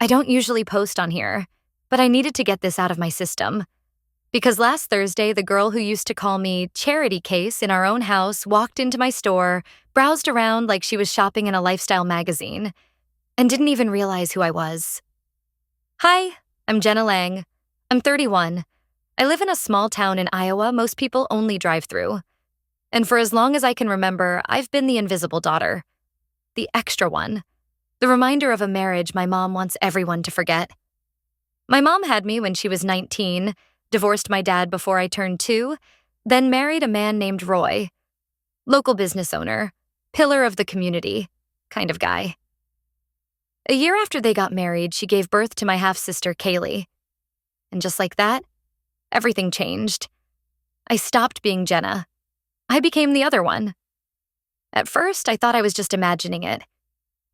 I don't usually post on here, but I needed to get this out of my system. Because last Thursday, the girl who used to call me Charity Case in our own house walked into my store, browsed around like she was shopping in a lifestyle magazine, and didn't even realize who I was. Hi, I'm Jenna Lang. I'm 31. I live in a small town in Iowa most people only drive through. And for as long as I can remember, I've been the invisible daughter. The extra one. The reminder of a marriage my mom wants everyone to forget. My mom had me when she was 19, divorced my dad before I turned 2, then married a man named Roy. Local business owner, pillar of the community, kind of guy. A year after they got married, she gave birth to my half-sister Kaylee. And just like that, everything changed. I stopped being Jenna. I became the other one. At first, I thought I was just imagining it.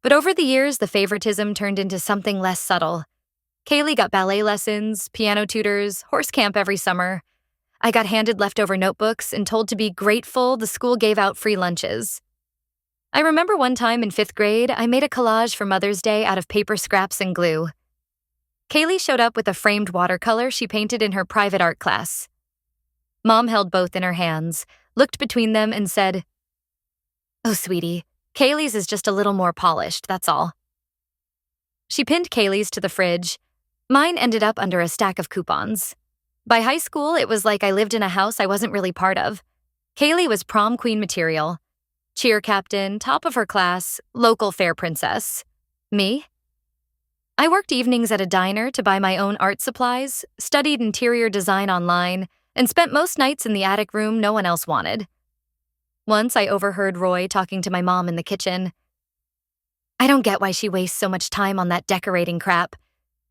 But over the years, the favoritism turned into something less subtle. Kaylee got ballet lessons, piano tutors, horse camp every summer. I got handed leftover notebooks and told to be grateful the school gave out free lunches. I remember one time in 5th grade, I made a collage for Mother's Day out of paper scraps and glue. Kaylee showed up with a framed watercolor she painted in her private art class. Mom held both in her hands, looked between them, and said, "Oh, sweetie, Kaylee's is just a little more polished, that's all." She pinned Kaylee's to the fridge. Mine ended up under a stack of coupons. By high school, it was like I lived in a house I wasn't really part of. Kaylee was prom queen material. Cheer captain, top of her class, local fair princess. Me? I worked evenings at a diner to buy my own art supplies, studied interior design online, and spent most nights in the attic room no one else wanted. Once I overheard Roy talking to my mom in the kitchen. "I don't get why she wastes so much time on that decorating crap.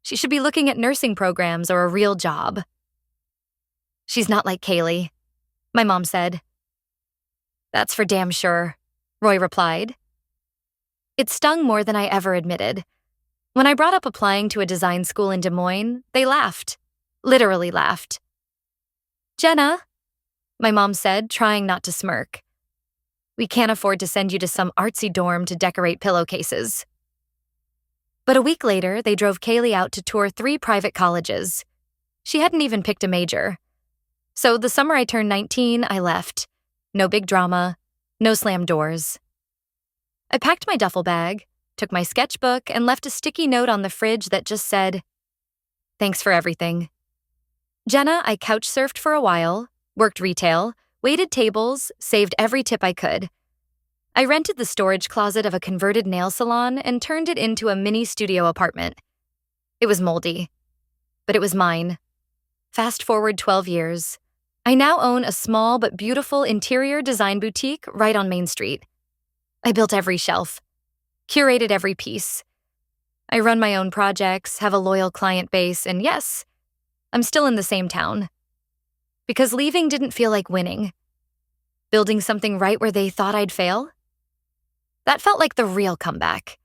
She should be looking at nursing programs or a real job." "She's not like Kaylee," my mom said. "That's for damn sure," Roy replied. It stung more than I ever admitted. When I brought up applying to a design school in Des Moines, they laughed. Literally laughed. "Jenna," my mom said, trying not to smirk. "We can't afford to send you to some artsy dorm to decorate pillowcases." But a week later, they drove Kaylee out to tour 3 private colleges. She hadn't even picked a major. So the summer I turned 19, I left. No big drama, no slammed doors. I packed my duffel bag, took my sketchbook, and left a sticky note on the fridge that just said, "Thanks for everything." Jenna, I couch surfed for a while, worked retail, waited tables, saved every tip I could. I rented the storage closet of a converted nail salon and turned it into a mini studio apartment. It was moldy, but it was mine. Fast forward 12 years. I now own a small but beautiful interior design boutique right on Main Street. I built every shelf, curated every piece. I run my own projects, have a loyal client base, and yes, I'm still in the same town. Because leaving didn't feel like winning. Building something right where they thought I'd fail? That felt like the real comeback.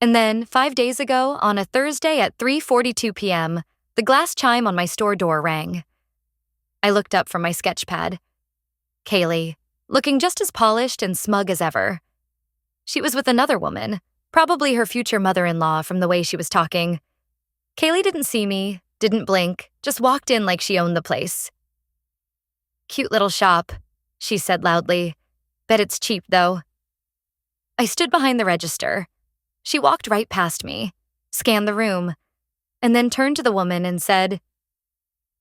And then, 5 days ago, on a Thursday at 3:42 p.m., the glass chime on my store door rang. I looked up from my sketch pad. Kaylee, looking just as polished and smug as ever. She was with another woman, probably her future mother-in-law from the way she was talking. Kaylee didn't see me, didn't blink, just walked in like she owned the place. "Cute little shop," she said loudly. "Bet it's cheap, though." I stood behind the register. She walked right past me, scanned the room, and then turned to the woman and said,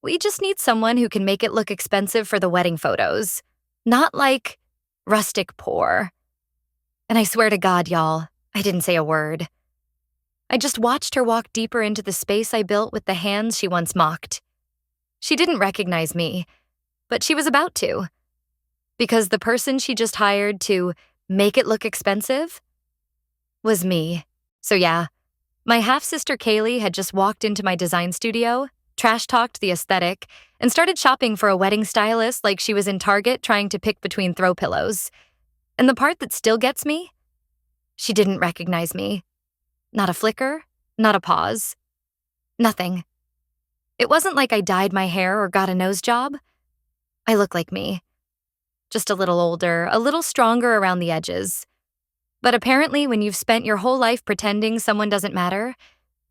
"We just need someone who can make it look expensive for the wedding photos, not like rustic poor." And I swear to God, y'all, I didn't say a word. I just watched her walk deeper into the space I built with the hands she once mocked. She didn't recognize me, but she was about to. Because the person she just hired to make it look expensive was me. So yeah, my half-sister Kaylee had just walked into my design studio, trash-talked the aesthetic, and started shopping for a wedding stylist like she was in Target trying to pick between throw pillows. And the part that still gets me? She didn't recognize me. Not a flicker, not a pause. Nothing. It wasn't like I dyed my hair or got a nose job. I look like me. Just a little older, a little stronger around the edges. But apparently when you've spent your whole life pretending someone doesn't matter,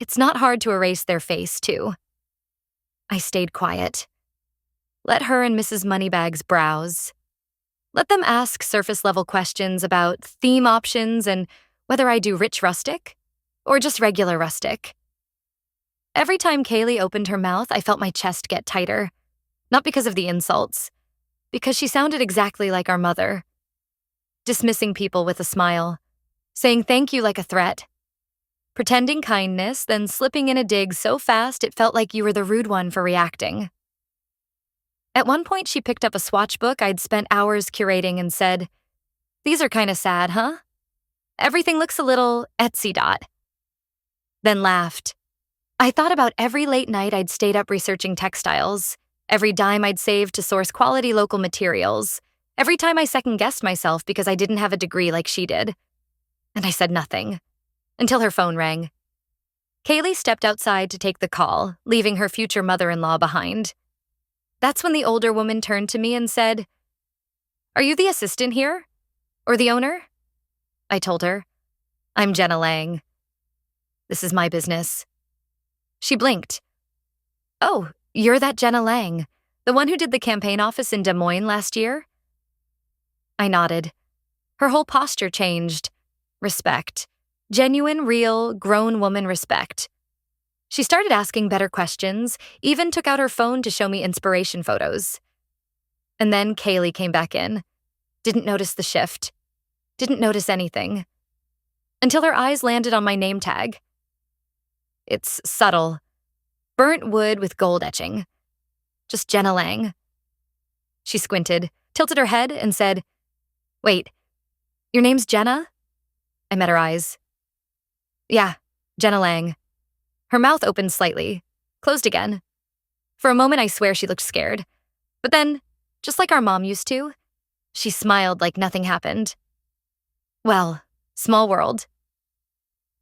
It's not hard to erase their face, too. I stayed quiet. Let her and Mrs. Moneybags browse. Let them ask surface-level questions about theme options and whether I do rich rustic or just regular rustic. Every time Kaylee opened her mouth, I felt my chest get tighter. Not because of the insults, because she sounded exactly like our mother. Dismissing people with a smile, saying thank you like a threat, pretending kindness, then slipping in a dig so fast it felt like you were the rude one for reacting. At one point, she picked up a swatch book I'd spent hours curating and said, "These are kinda sad, huh? Everything looks a little Etsy dot." Then laughed. I thought about every late night I'd stayed up researching textiles, every dime I'd saved to source quality local materials, every time I second-guessed myself because I didn't have a degree like she did. And I said nothing, until her phone rang. Kaylee stepped outside to take the call, leaving her future mother-in-law behind. That's when the older woman turned to me and said, "Are you the assistant here? Or the owner?" I told her, "I'm Jenna Lang. This is my business." She blinked. "Oh, you're that Jenna Lang, the one who did the campaign office in Des Moines last year?" I nodded. Her whole posture changed. Respect. Genuine, real, grown woman respect. She started asking better questions, even took out her phone to show me inspiration photos. And then Kaylee came back in. Didn't notice the shift. Didn't notice anything. Until her eyes landed on my name tag. It's subtle. Burnt wood with gold etching. Just Jenna Lang. She squinted, tilted her head, and said, "Wait, your name's Jenna?" I met her eyes. "Yeah, Jenna Lang." Her mouth opened slightly, closed again. For a moment, I swear she looked scared. But then, just like our mom used to, she smiled like nothing happened. Well, small world.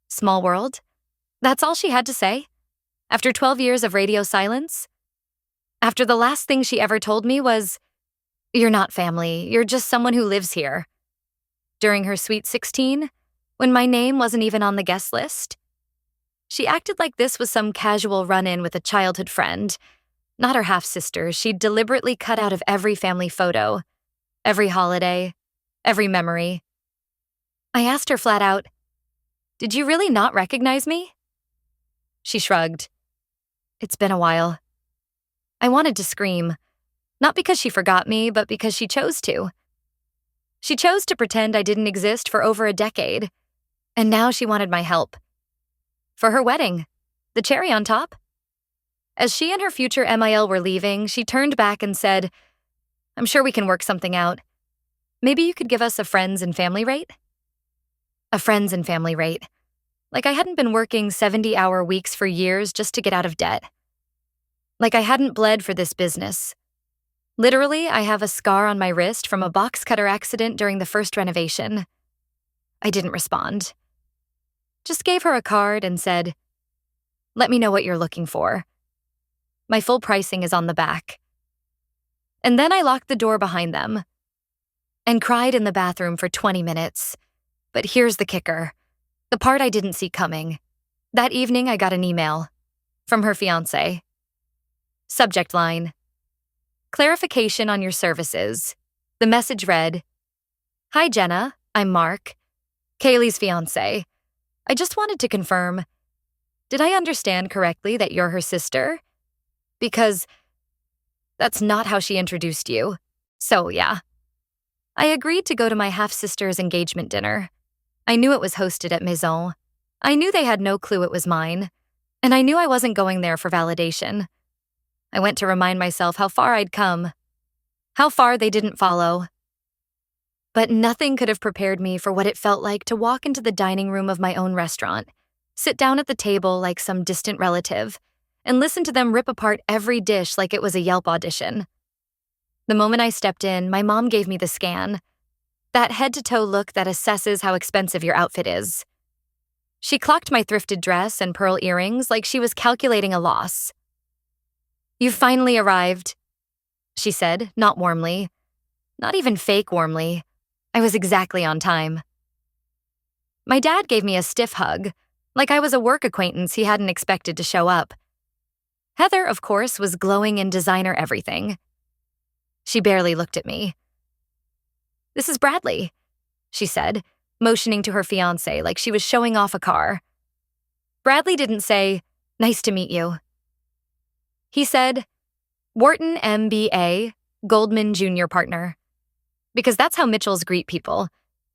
Small world? That's all she had to say? After 12 years of radio silence? After the last thing she ever told me was, "You're not family, you're just someone who lives here." During her Sweet 16, when my name wasn't even on the guest list? She acted like this was some casual run-in with a childhood friend. Not her half-sister, she'd deliberately cut out of every family photo, every holiday, every memory. I asked her flat out, "Did you really not recognize me?" She shrugged. "It's been a while." I wanted to scream, not because she forgot me, but because she chose to. She chose to pretend I didn't exist for over a decade, and now she wanted my help. For her wedding, the cherry on top. As she and her future MIL were leaving, she turned back and said, "I'm sure we can work something out. Maybe you could give us a friends and family rate?" A friends and family rate. Like I hadn't been working 70-hour weeks for years just to get out of debt. Like I hadn't bled for this business. Literally, I have a scar on my wrist from a box cutter accident during the first renovation. I didn't respond. Just gave her a card and said, "Let me know what you're looking for. My full pricing is on the back." And then I locked the door behind them and cried in the bathroom for 20 minutes. But here's the kicker, the part I didn't see coming. That evening, I got an email from her fiancé. Subject line, "Clarification on your services." The message read, "Hi, Jenna. I'm Mark, Kaylee's fiancé. I just wanted to confirm, did I understand correctly that you're her sister? Because that's not how she introduced you. So, yeah." I agreed to go to my half-sister's engagement dinner. I knew it was hosted at Maison. I knew they had no clue it was mine. And I knew I wasn't going there for validation. I went to remind myself how far I'd come. How far they didn't follow. But nothing could have prepared me for what it felt like to walk into the dining room of my own restaurant, sit down at the table like some distant relative, and listen to them rip apart every dish like it was a Yelp audition. The moment I stepped in, my mom gave me the scan. That head-to-toe look that assesses how expensive your outfit is. She clocked my thrifted dress and pearl earrings like she was calculating a loss. "You've finally arrived," she said, not warmly. Not even fake warmly. I was exactly on time. My dad gave me a stiff hug, like I was a work acquaintance he hadn't expected to show up. Heather, of course, was glowing in designer everything. She barely looked at me. "This is Bradley," she said, motioning to her fiancé like she was showing off a car. Bradley didn't say, "Nice to meet you." He said, "Wharton MBA, Goldman Jr. partner." Because that's how Mitchells greet people.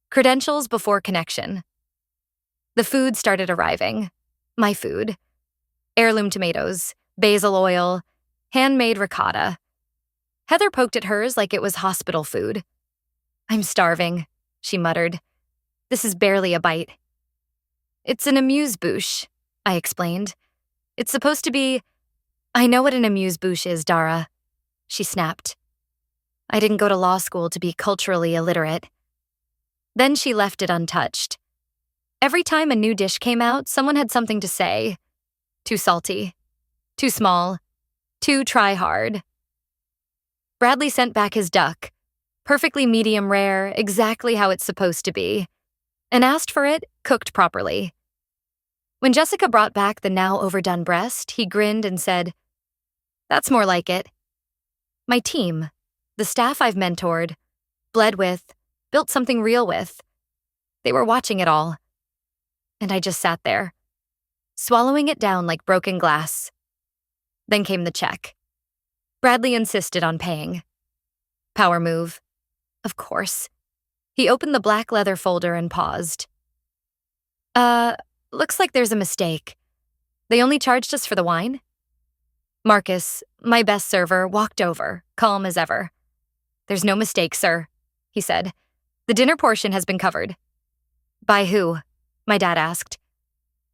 Credentials before connection. The food started arriving. My food. Heirloom tomatoes, basil oil, handmade ricotta. Heather poked at hers like it was hospital food. "I'm starving," she muttered. "This is barely a bite." "It's an amuse-bouche," I explained. "It's supposed to be—" "I know what an amuse-bouche is, Dara," she snapped. I didn't go to law school to be culturally illiterate. Then she left it untouched. Every time a new dish came out, someone had something to say. Too salty. Too small. Too try-hard. Bradley sent back his duck, perfectly medium rare, exactly how it's supposed to be, and asked for it cooked properly. When Jessica brought back the now overdone breast, he grinned and said, "That's more like it." My team, the staff I've mentored, bled with, built something real with. They were watching it all. And I just sat there, swallowing it down like broken glass. Then came the check. Bradley insisted on paying. Power move. Of course. He opened the black leather folder and paused. Looks like there's a mistake. They only charged us for the wine?" Marcus, my best server, walked over, calm as ever. "There's no mistake, sir," he said. "The dinner portion has been covered." "By who?" my dad asked.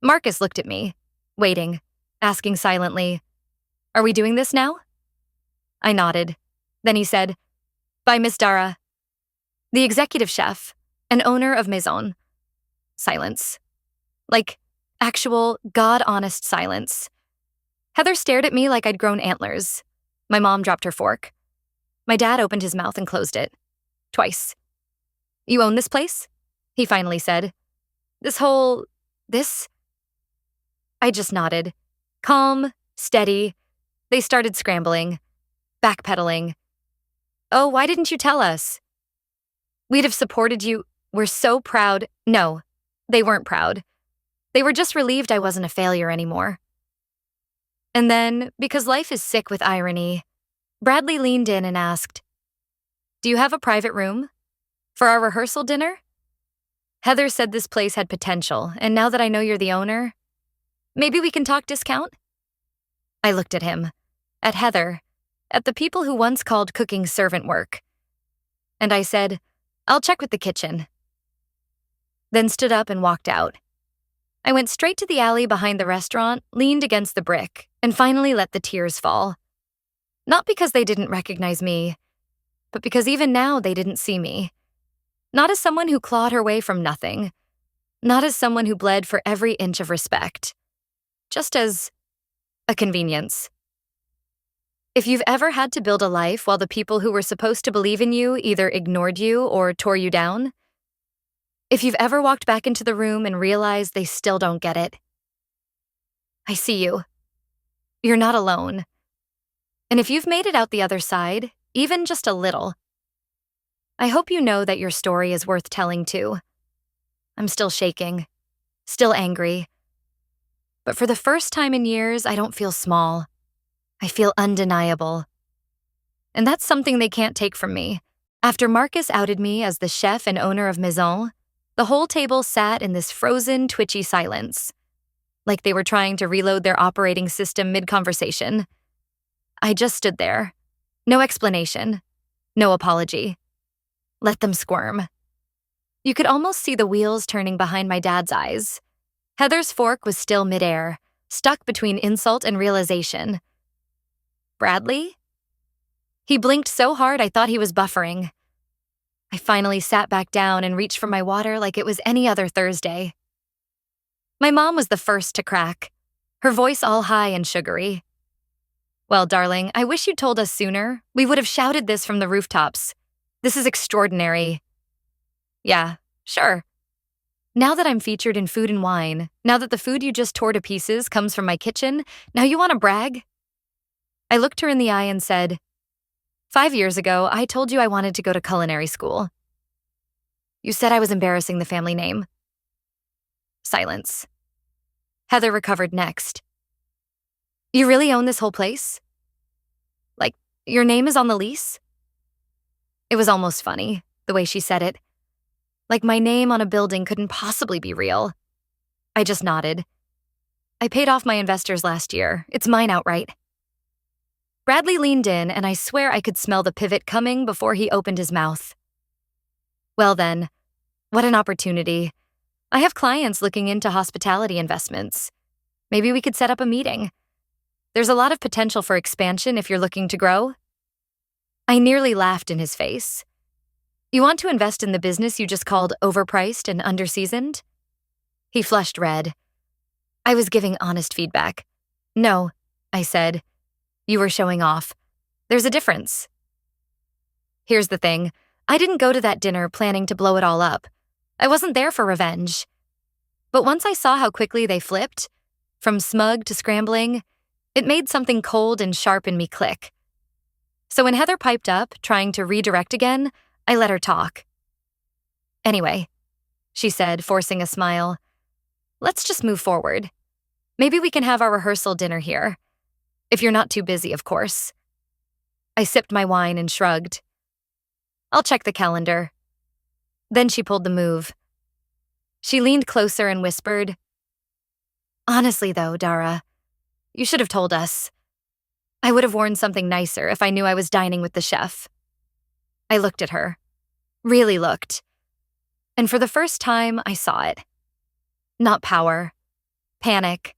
Marcus looked at me, waiting, asking silently, "Are we doing this now?" I nodded. Then he said, "By Miss Dara, the executive chef and owner of Maison." Silence. Like, actual, God-honest silence. Heather stared at me like I'd grown antlers. My mom dropped her fork. My dad opened his mouth and closed it. Twice. "You own this place?" he finally said. This? I just nodded. Calm, steady. They started scrambling. Backpedaling. "Oh, why didn't you tell us?" "We'd have supported you. We're so proud." No, they weren't proud. They were just relieved I wasn't a failure anymore. And then, because life is sick with irony, Bradley leaned in and asked, "Do you have a private room? For our rehearsal dinner?" Heather said this place had potential, and now that I know you're the owner, maybe we can talk discount? I looked at him, at Heather, at the people who once called cooking servant work. And I said, "I'll check with the kitchen." Then stood up and walked out. I went straight to the alley behind the restaurant, leaned against the brick, and finally let the tears fall. Not because they didn't recognize me, but because even now they didn't see me. Not as someone who clawed her way from nothing. Not as someone who bled for every inch of respect. Just as a convenience. If you've ever had to build a life while the people who were supposed to believe in you either ignored you or tore you down, if you've ever walked back into the room and realized they still don't get it, I see you. You're not alone. And if you've made it out the other side, even just a little, I hope you know that your story is worth telling too. I'm still shaking, still angry. But for the first time in years, I don't feel small. I feel undeniable. And that's something they can't take from me. After Marcus outed me as the chef and owner of Maison, the whole table sat in this frozen, twitchy silence, like they were trying to reload their operating system mid-conversation. I just stood there. No explanation. No apology. Let them squirm. You could almost see the wheels turning behind my dad's eyes. Heather's fork was still midair, stuck between insult and realization. Bradley? He blinked so hard I thought he was buffering. I finally sat back down and reached for my water like it was any other Thursday. My mom was the first to crack, her voice all high and sugary. "Well, darling, I wish you'd told us sooner. We would have shouted this from the rooftops. This is extraordinary." "Yeah, sure." Now that I'm featured in Food and Wine, now that the food you just tore to pieces comes from my kitchen, now you want to brag? I looked her in the eye and said, 5 years ago, I told you I wanted to go to culinary school. You said I was embarrassing the family name. Silence. Heather recovered next. You really own this whole place? Like, your name is on the lease? It was almost funny, the way she said it. Like my name on a building couldn't possibly be real. I just nodded. I paid off my investors last year. It's mine outright. Bradley leaned in, and I swear I could smell the pivot coming before he opened his mouth. Well then, what an opportunity. I have clients looking into hospitality investments. Maybe we could set up a meeting. There's a lot of potential for expansion if you're looking to grow. I nearly laughed in his face. You want to invest in the business you just called overpriced and underseasoned? He flushed red. I was giving honest feedback. No, I said. You were showing off. There's a difference. Here's the thing. I didn't go to that dinner planning to blow it all up. I wasn't there for revenge. But once I saw how quickly they flipped, from smug to scrambling, it made something cold and sharp in me click. So when Heather piped up, trying to redirect again, I let her talk. Anyway, she said, forcing a smile, let's just move forward. Maybe we can have our rehearsal dinner here. If you're not too busy, of course. I sipped my wine and shrugged. I'll check the calendar. Then she pulled the move. She leaned closer and whispered, honestly though, Dara, you should have told us. I would have worn something nicer if I knew I was dining with the chef. I looked at her. Really looked. And for the first time, I saw it. Not power. Panic.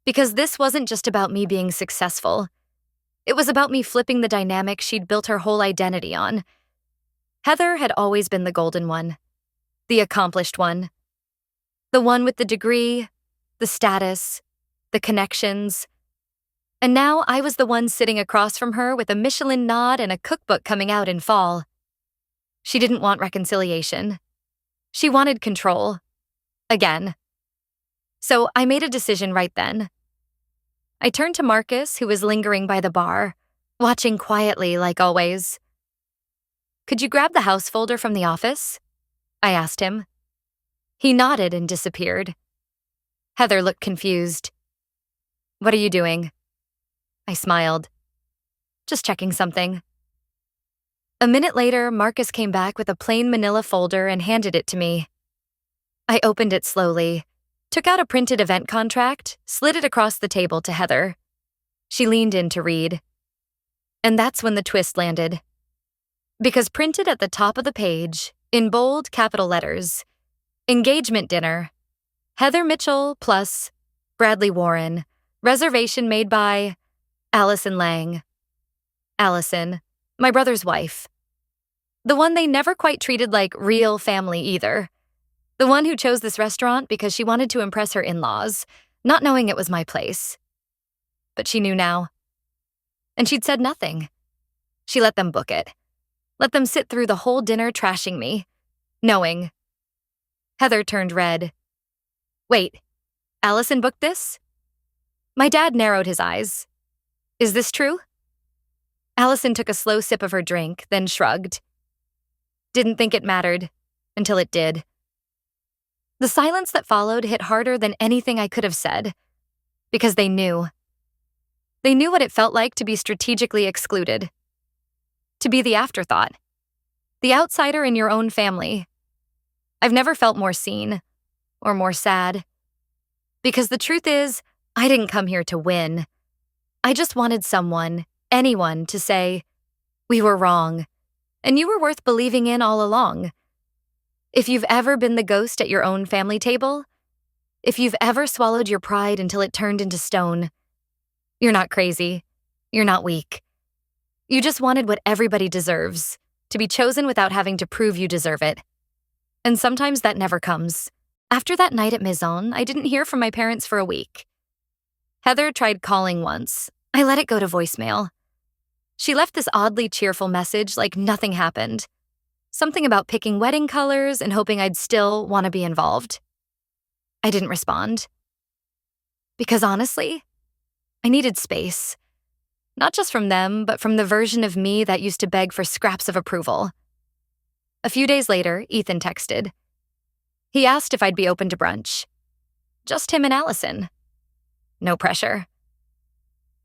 Because this wasn't just about me being successful. It was about me flipping the dynamic she'd built her whole identity on. Heather had always been the golden one. The accomplished one. The one with the degree, the status, the connections. And now I was the one sitting across from her with a Michelin nod and a cookbook coming out in fall. She didn't want reconciliation. She wanted control. Again. So I made a decision right then. I turned to Marcus, who was lingering by the bar, watching quietly like always. Could you grab the house folder from the office? I asked him. He nodded and disappeared. Heather looked confused. What are you doing? I smiled. Just checking something. A minute later, Marcus came back with a plain manila folder and handed it to me. I opened it slowly, took out a printed event contract, slid it across the table to Heather. She leaned in to read. And that's when the twist landed. Because printed at the top of the page, in bold capital letters, engagement dinner, Heather Mitchell plus Bradley Warren, reservation made by Allison Lang. Allison, my brother's wife. The one they never quite treated like real family either. The one who chose this restaurant because she wanted to impress her in-laws, not knowing it was my place. But she knew now. And she'd said nothing. She let them book it. Let them sit through the whole dinner trashing me, knowing. Heather turned red. Wait, Allison booked this? My dad narrowed his eyes. Is this true? Allison took a slow sip of her drink, then shrugged. Didn't think it mattered, until it did. The silence that followed hit harder than anything I could have said, because they knew. They knew what it felt like to be strategically excluded. To be the afterthought. The outsider in your own family. I've never felt more seen, or more sad. Because the truth is, I didn't come here to win. I just wanted someone, anyone, to say, we were wrong, and you were worth believing in all along. If you've ever been the ghost at your own family table, if you've ever swallowed your pride until it turned into stone, you're not crazy, you're not weak. You just wanted what everybody deserves, to be chosen without having to prove you deserve it. And sometimes that never comes. After that night at Maison, I didn't hear from my parents for a week. Heather tried calling once. I let it go to voicemail. She left this oddly cheerful message like nothing happened. Something about picking wedding colors and hoping I'd still want to be involved. I didn't respond. Because honestly, I needed space. Not just from them, but from the version of me that used to beg for scraps of approval. A few days later, Ethan texted. He asked if I'd be open to brunch. Just him and Allison. No pressure.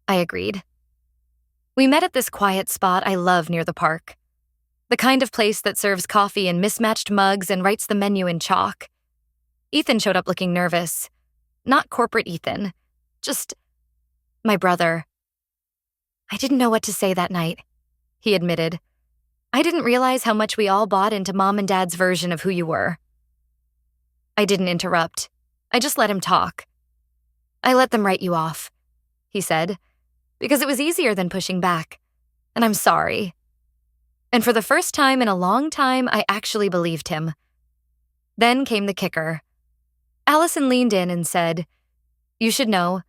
I agreed. We met at this quiet spot I love near the park. The kind of place that serves coffee in mismatched mugs and writes the menu in chalk. Ethan showed up looking nervous. Not corporate Ethan, just my brother. I didn't know what to say that night, he admitted. I didn't realize how much we all bought into Mom and Dad's version of who you were. I didn't interrupt. I just let him talk. I let them write you off, he said, because it was easier than pushing back. And I'm sorry. And for the first time in a long time, I actually believed him. Then came the kicker. Allison leaned in and said, You should know,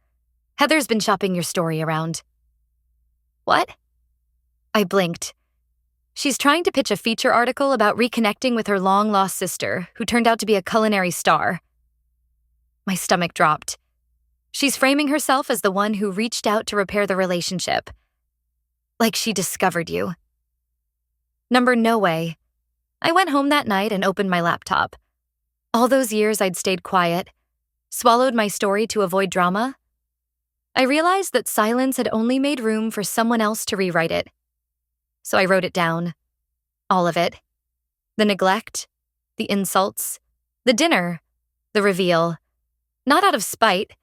Heather's been shopping your story around. What? I blinked. She's trying to pitch a feature article about reconnecting with her long-lost sister, who turned out to be a culinary star. My stomach dropped. She's framing herself as the one who reached out to repair the relationship. Like she discovered you. No way. I went home that night and opened my laptop. All those years I'd stayed quiet, swallowed my story to avoid drama. I realized that silence had only made room for someone else to rewrite it. So I wrote it down. All of it. The neglect, the insults, the dinner, the reveal. Not out of spite,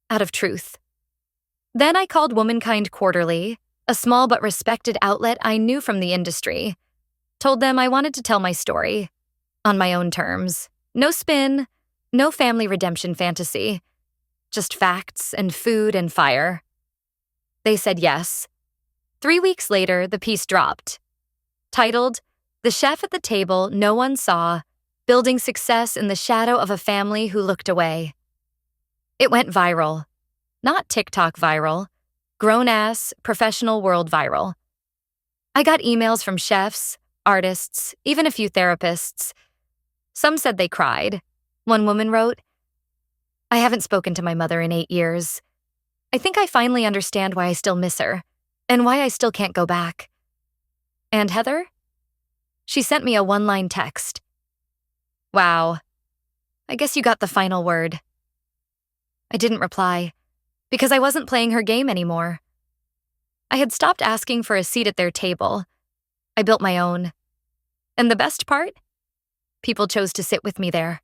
out of truth. Then I called Womankind Quarterly, a small but respected outlet I knew from the industry. Told them I wanted to tell my story. On my own terms. No spin, no family redemption fantasy. Just facts and food and fire. They said yes. 3 weeks later, the piece dropped. Titled, The Chef at the Table No One Saw, Building Success in the Shadow of a Family Who Looked Away. It went viral. Not TikTok viral. Grown-ass, professional world viral. I got emails from chefs, artists, even a few therapists. Some said they cried. One woman wrote, I haven't spoken to my mother in 8 years. I think I finally understand why I still miss her, and why I still can't go back. And Heather? She sent me a one-line text. Wow. I guess you got the final word. I didn't reply, because I wasn't playing her game anymore. I had stopped asking for a seat at their table. I built my own. And the best part? People chose to sit with me there.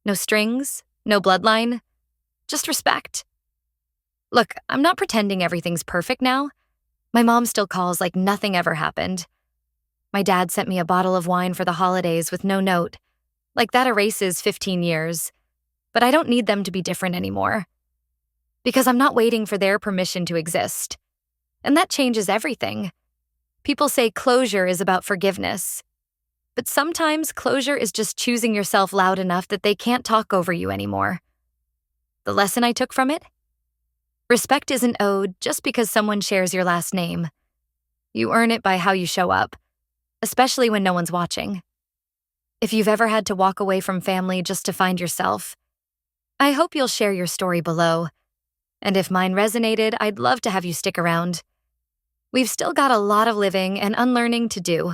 No strings, no bloodline, just respect. Look, I'm not pretending everything's perfect now. My mom still calls like nothing ever happened. My dad sent me a bottle of wine for the holidays with no note. Like that erases 15 years. But I don't need them to be different anymore. Because I'm not waiting for their permission to exist. And that changes everything. People say closure is about forgiveness. But sometimes closure is just choosing yourself loud enough that they can't talk over you anymore. The lesson I took from it? Respect isn't owed just because someone shares your last name. You earn it by how you show up, especially when no one's watching. If you've ever had to walk away from family just to find yourself, I hope you'll share your story below. And if mine resonated, I'd love to have you stick around. We've still got a lot of living and unlearning to do.